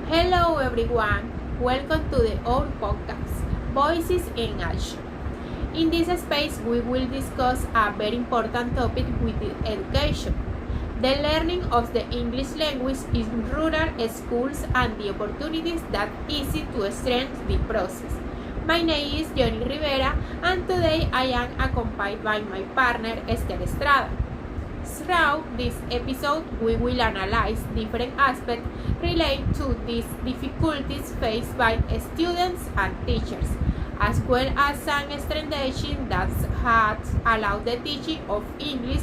Hello everyone, welcome to our podcast, Voices in Action. In this space, we will discuss a very important topic with education, the learning of the English language in rural schools and the opportunities that easy to strengthen the process. My name is Johnny Rivera and today I am accompanied by my partner Esther Estrada. Throughout this episode, we will analyze different aspects related to these difficulties faced by students and teachers, as well as some strategies that have allowed the teaching of English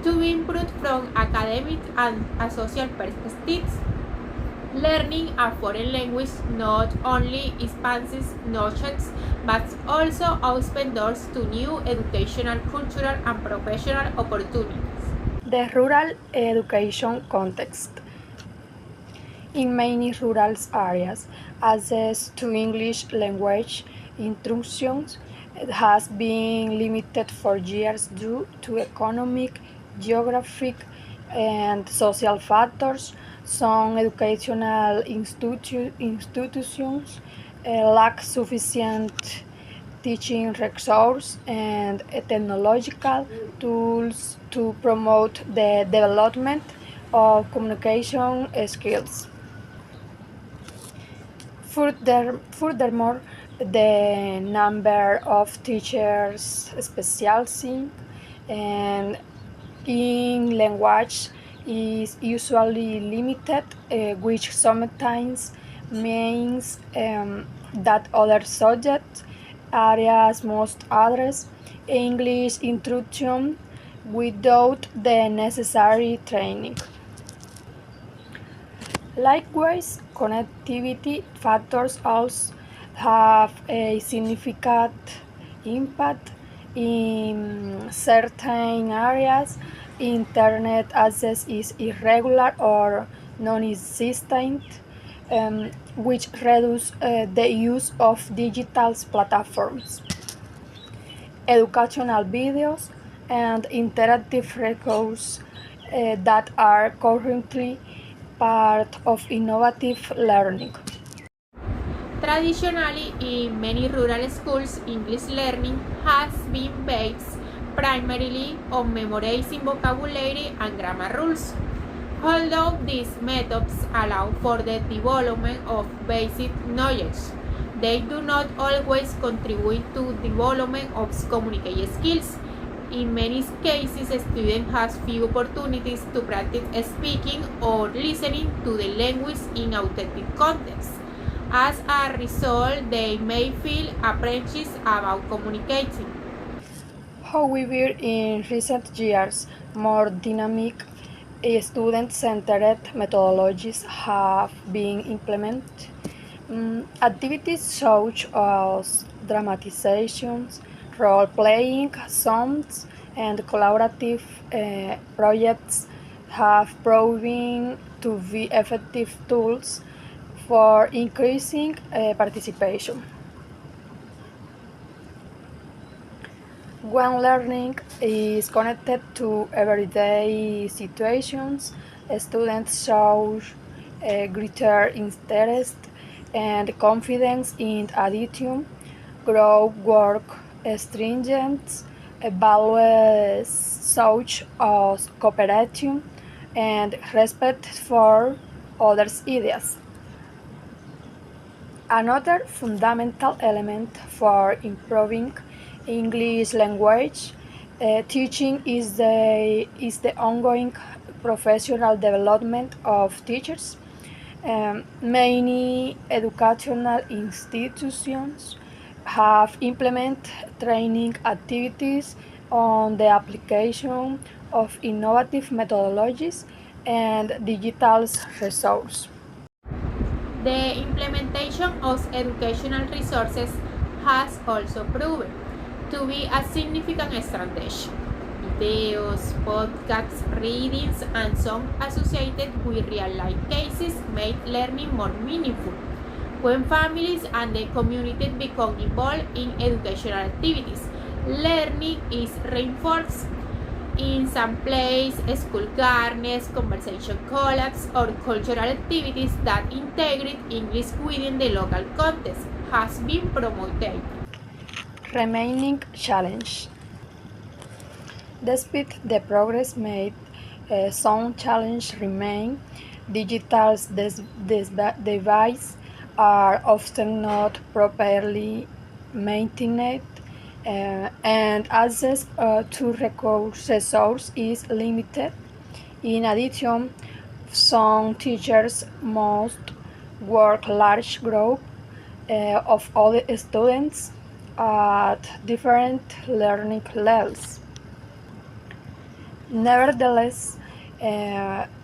to be improved from academic and a social perspectives. Learning a foreign language not only expands knowledge but also opens doors to new educational, cultural, and professional opportunities. The rural education context. In many rural areas, access to English language instruction has been limited for years due to economic, geographic, and social factors. Some educational institutions lack sufficient teaching resources and technological tools to promote the development of communication skills. Furthermore, the number of teachers specializing and in language is usually limited, which sometimes means that other subject areas must address English instruction without the necessary training. Likewise, connectivity factors also have a significant impact in certain areas. Internet access is irregular or non-existent, which reduce the use of digital platforms. Educational videos and interactive records that are currently part of innovative learning. Traditionally, in many rural schools, English learning has been based primarily on memorizing vocabulary and grammar rules. Although these methods allow for the development of basic knowledge, they do not always contribute to development of communication skills. In many cases, students have few opportunities to practice speaking or listening to the language in authentic context. As a result, they may feel apprehensive about communicating. However, in recent years, more dynamic, student-centered methodologies have been implemented. Activities such as dramatizations, role-playing, songs, and collaborative projects have proven to be effective tools for increasing participation. When learning is connected to everyday situations, students show greater interest and confidence in attitude, group work, stringent values such as cooperation and respect for others' ideas. Another fundamental element for improving English language teaching is the ongoing professional development of teachers. Many educational institutions have implemented training activities on the application of innovative methodologies and digital resources. The implementation of educational resources has also proven to be a significant strategy. Videos, podcasts, readings, and some associated with real-life cases make learning more meaningful. When families and the community become involved in educational activities, learning is reinforced. In some places, school garners, conversation collabs, or cultural activities that integrate English within the local context has been promoted. Remaining challenge. Despite the progress made, some challenges remain. Digital devices are often not properly maintained, and access to resources is limited. In addition, some teachers must work large groups of all students at different learning levels. Nevertheless,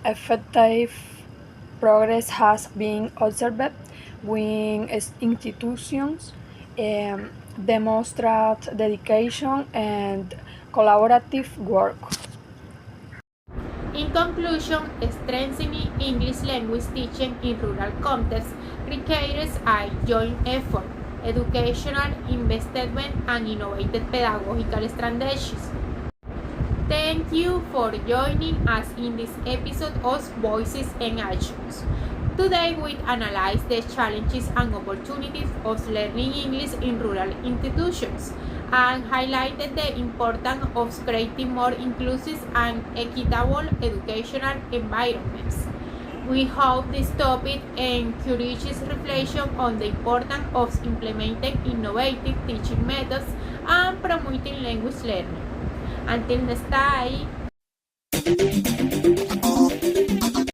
effective progress has been observed when institutions demonstrate dedication and collaborative work. In conclusion, strengthening English language teaching in rural contexts requires a joint effort, educational investment, and innovative pedagogical strategies. Thank you for joining us in this episode of Voices and Actions. Today we analyze the challenges and opportunities of learning English in rural institutions and highlighted the importance of creating more inclusive and equitable educational environments. We hope this topic encourages reflection on the importance of implementing innovative teaching methods and promoting language learning. Until next time.